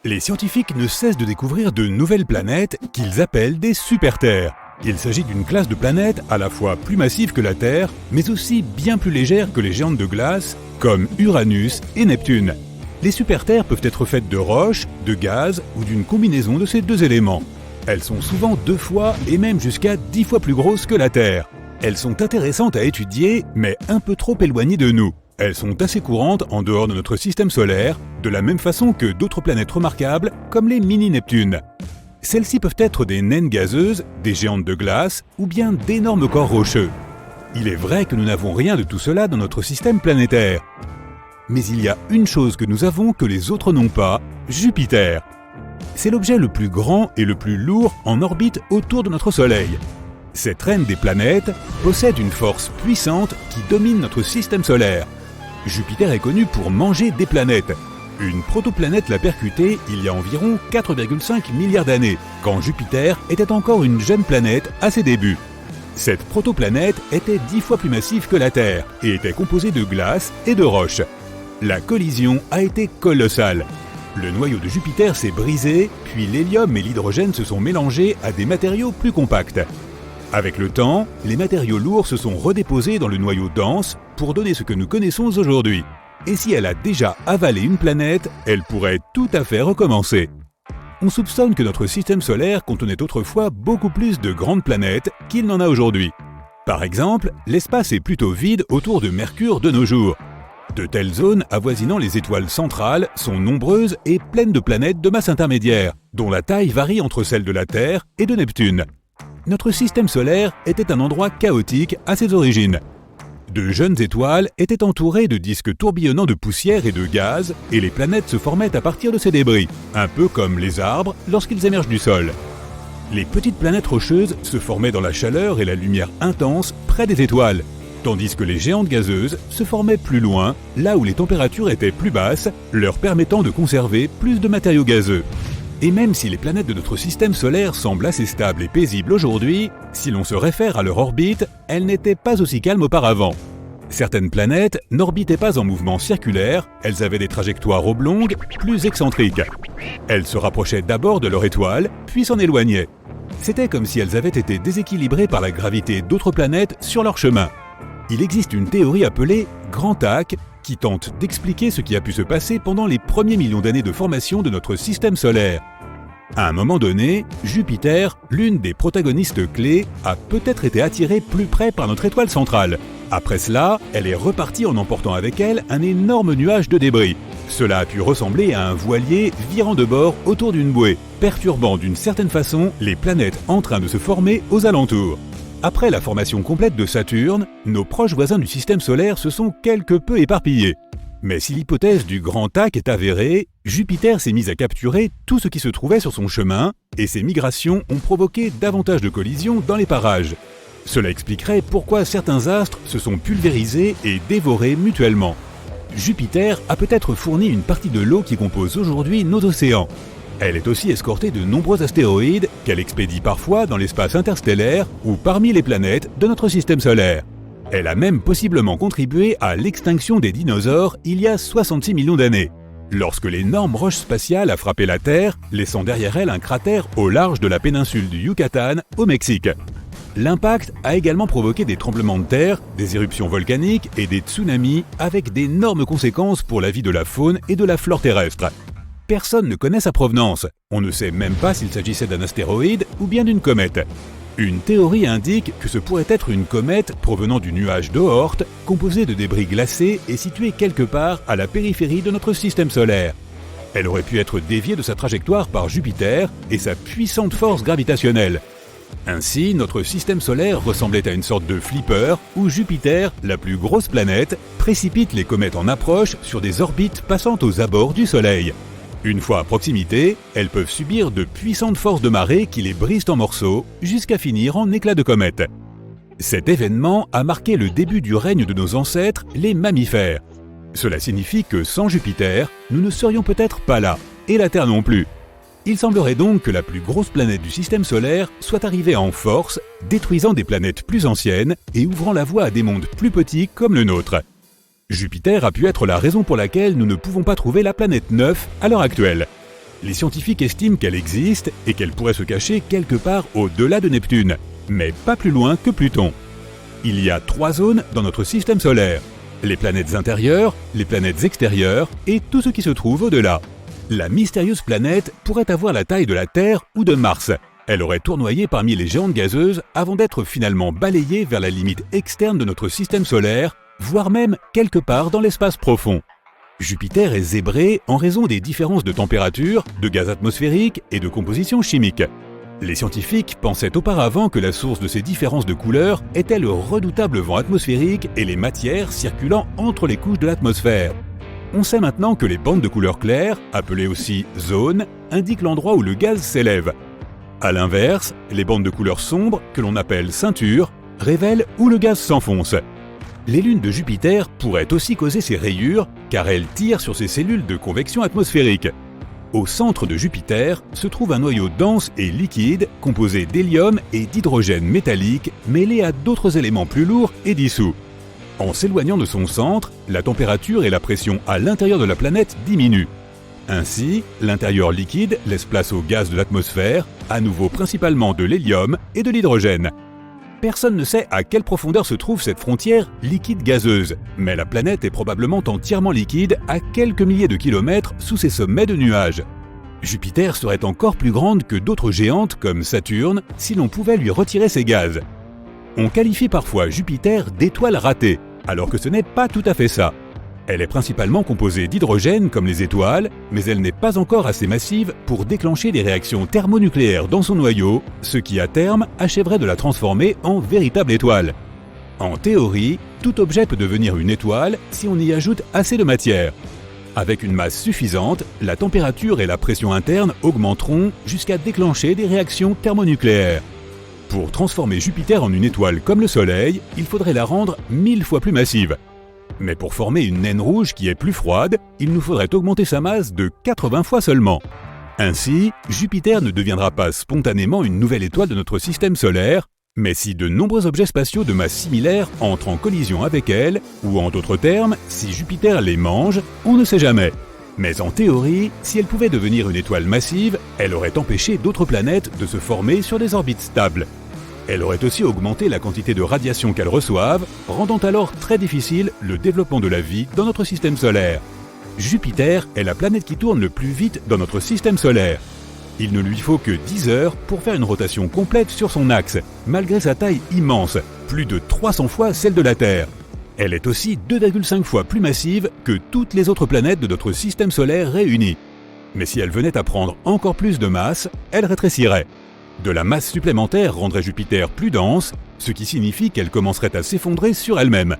Les scientifiques ne cessent de découvrir de nouvelles planètes qu'ils appellent des super-Terres. Il s'agit d'une classe de planètes à la fois plus massive que la Terre, mais aussi bien plus légère que les géantes de glace, comme Uranus et Neptune. Les super-Terres peuvent être faites de roches, de gaz ou d'une combinaison de ces deux éléments. Elles sont souvent 2 fois et même jusqu'à 10 fois plus grosses que la Terre. Elles sont intéressantes à étudier, mais un peu trop éloignées de nous. Elles sont assez courantes en dehors de notre système solaire, de la même façon que d'autres planètes remarquables, comme les mini-Neptunes. Celles-ci peuvent être des naines gazeuses, des géantes de glace ou bien d'énormes corps rocheux. Il est vrai que nous n'avons rien de tout cela dans notre système planétaire. Mais il y a une chose que nous avons que les autres n'ont pas, Jupiter. C'est l'objet le plus grand et le plus lourd en orbite autour de notre Soleil. Cette reine des planètes possède une force puissante qui domine notre système solaire. Jupiter est connu pour manger des planètes. Une protoplanète l'a percutée il y a environ 4,5 milliards d'années, quand Jupiter était encore une jeune planète à ses débuts. Cette protoplanète était 10 fois plus massive que la Terre et était composée de glace et de roches. La collision a été colossale. Le noyau de Jupiter s'est brisé, puis l'hélium et l'hydrogène se sont mélangés à des matériaux plus compacts. Avec le temps, les matériaux lourds se sont redéposés dans le noyau dense pour donner ce que nous connaissons aujourd'hui. Et si elle a déjà avalé une planète, elle pourrait tout à fait recommencer. On soupçonne que notre système solaire contenait autrefois beaucoup plus de grandes planètes qu'il n'en a aujourd'hui. Par exemple, l'espace est plutôt vide autour de Mercure de nos jours. De telles zones avoisinant les étoiles centrales sont nombreuses et pleines de planètes de masse intermédiaire, dont la taille varie entre celle de la Terre et de Neptune. Notre système solaire était un endroit chaotique à ses origines. De jeunes étoiles étaient entourées de disques tourbillonnants de poussière et de gaz, et les planètes se formaient à partir de ces débris, un peu comme les arbres lorsqu'ils émergent du sol. Les petites planètes rocheuses se formaient dans la chaleur et la lumière intense près des étoiles, tandis que les géantes gazeuses se formaient plus loin, là où les températures étaient plus basses, leur permettant de conserver plus de matériaux gazeux. Et même si les planètes de notre système solaire semblent assez stables et paisibles aujourd'hui, si l'on se réfère à leur orbite, elles n'étaient pas aussi calmes auparavant. Certaines planètes n'orbitaient pas en mouvement circulaire, elles avaient des trajectoires oblongues, plus excentriques. Elles se rapprochaient d'abord de leur étoile, puis s'en éloignaient. C'était comme si elles avaient été déséquilibrées par la gravité d'autres planètes sur leur chemin. Il existe une théorie appelée Grand Arc, qui tente d'expliquer ce qui a pu se passer pendant les premiers millions d'années de formation de notre système solaire. À un moment donné, Jupiter, l'une des protagonistes clés, a peut-être été attirée plus près par notre étoile centrale. Après cela, elle est repartie en emportant avec elle un énorme nuage de débris. Cela a pu ressembler à un voilier virant de bord autour d'une bouée, perturbant d'une certaine façon les planètes en train de se former aux alentours. Après la formation complète de Saturne, nos proches voisins du système solaire se sont quelque peu éparpillés. Mais si l'hypothèse du Grand Arc est avérée, Jupiter s'est mis à capturer tout ce qui se trouvait sur son chemin, et ces migrations ont provoqué davantage de collisions dans les parages. Cela expliquerait pourquoi certains astres se sont pulvérisés et dévorés mutuellement. Jupiter a peut-être fourni une partie de l'eau qui compose aujourd'hui nos océans. Elle est aussi escortée de nombreux astéroïdes qu'elle expédie parfois dans l'espace interstellaire ou parmi les planètes de notre système solaire. Elle a même possiblement contribué à l'extinction des dinosaures il y a 66 millions d'années, lorsque l'énorme roche spatiale a frappé la Terre, laissant derrière elle un cratère au large de la péninsule du Yucatan, au Mexique. L'impact a également provoqué des tremblements de terre, des éruptions volcaniques et des tsunamis avec d'énormes conséquences pour la vie de la faune et de la flore terrestre. Personne ne connaît sa provenance. On ne sait même pas s'il s'agissait d'un astéroïde ou bien d'une comète. Une théorie indique que ce pourrait être une comète provenant du nuage d'Oort, composé de débris glacés et située quelque part à la périphérie de notre système solaire. Elle aurait pu être déviée de sa trajectoire par Jupiter et sa puissante force gravitationnelle. Ainsi, notre système solaire ressemblait à une sorte de flipper où Jupiter, la plus grosse planète, précipite les comètes en approche sur des orbites passant aux abords du Soleil. Une fois à proximité, elles peuvent subir de puissantes forces de marée qui les brisent en morceaux jusqu'à finir en éclats de comètes. Cet événement a marqué le début du règne de nos ancêtres, les mammifères. Cela signifie que sans Jupiter, nous ne serions peut-être pas là, et la Terre non plus. Il semblerait donc que la plus grosse planète du système solaire soit arrivée en force, détruisant des planètes plus anciennes et ouvrant la voie à des mondes plus petits comme le nôtre. Jupiter a pu être la raison pour laquelle nous ne pouvons pas trouver la planète 9 à l'heure actuelle. Les scientifiques estiment qu'elle existe et qu'elle pourrait se cacher quelque part au-delà de Neptune, mais pas plus loin que Pluton. Il y a 3 zones dans notre système solaire: les planètes intérieures, les planètes extérieures et tout ce qui se trouve au-delà. La mystérieuse planète pourrait avoir la taille de la Terre ou de Mars. Elle aurait tournoyé parmi les géantes gazeuses avant d'être finalement balayée vers la limite externe de notre système solaire, voire même quelque part dans l'espace profond. Jupiter est zébré en raison des différences de température, de gaz atmosphérique et de composition chimique. Les scientifiques pensaient auparavant que la source de ces différences de couleurs était le redoutable vent atmosphérique et les matières circulant entre les couches de l'atmosphère. On sait maintenant que les bandes de couleur claire, appelées aussi zones, indiquent l'endroit où le gaz s'élève. A l'inverse, les bandes de couleur sombre, que l'on appelle ceintures, révèlent où le gaz s'enfonce. Les lunes de Jupiter pourraient aussi causer ces rayures car elles tirent sur ces cellules de convection atmosphérique. Au centre de Jupiter se trouve un noyau dense et liquide composé d'hélium et d'hydrogène métallique mêlés à d'autres éléments plus lourds et dissous. En s'éloignant de son centre, la température et la pression à l'intérieur de la planète diminuent. Ainsi, l'intérieur liquide laisse place au gaz de l'atmosphère, à nouveau principalement de l'hélium et de l'hydrogène. Personne ne sait à quelle profondeur se trouve cette frontière liquide-gazeuse, mais la planète est probablement entièrement liquide à quelques milliers de kilomètres sous ses sommets de nuages. Jupiter serait encore plus grande que d'autres géantes comme Saturne si l'on pouvait lui retirer ses gaz. On qualifie parfois Jupiter d'étoile ratée, alors que ce n'est pas tout à fait ça. Elle est principalement composée d'hydrogène comme les étoiles, mais elle n'est pas encore assez massive pour déclencher des réactions thermonucléaires dans son noyau, ce qui à terme achèverait de la transformer en véritable étoile. En théorie, tout objet peut devenir une étoile si on y ajoute assez de matière. Avec une masse suffisante, la température et la pression interne augmenteront jusqu'à déclencher des réactions thermonucléaires. Pour transformer Jupiter en une étoile comme le Soleil, il faudrait la rendre 1000 fois plus massive. Mais pour former une naine rouge qui est plus froide, il nous faudrait augmenter sa masse de 80 fois seulement. Ainsi, Jupiter ne deviendra pas spontanément une nouvelle étoile de notre système solaire, mais si de nombreux objets spatiaux de masse similaire entrent en collision avec elle, ou en d'autres termes, si Jupiter les mange, on ne sait jamais. Mais en théorie, si elle pouvait devenir une étoile massive, elle aurait empêché d'autres planètes de se former sur des orbites stables. Elle aurait aussi augmenté la quantité de radiation qu'elles reçoivent, rendant alors très difficile le développement de la vie dans notre système solaire. Jupiter est la planète qui tourne le plus vite dans notre système solaire. Il ne lui faut que 10 heures pour faire une rotation complète sur son axe, malgré sa taille immense, plus de 300 fois celle de la Terre. Elle est aussi 2,5 fois plus massive que toutes les autres planètes de notre système solaire réunies. Mais si elle venait à prendre encore plus de masse, elle rétrécirait. De la masse supplémentaire rendrait Jupiter plus dense, ce qui signifie qu'elle commencerait à s'effondrer sur elle-même.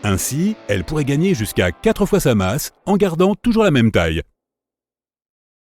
Ainsi, elle pourrait gagner jusqu'à 4 fois sa masse en gardant toujours la même taille.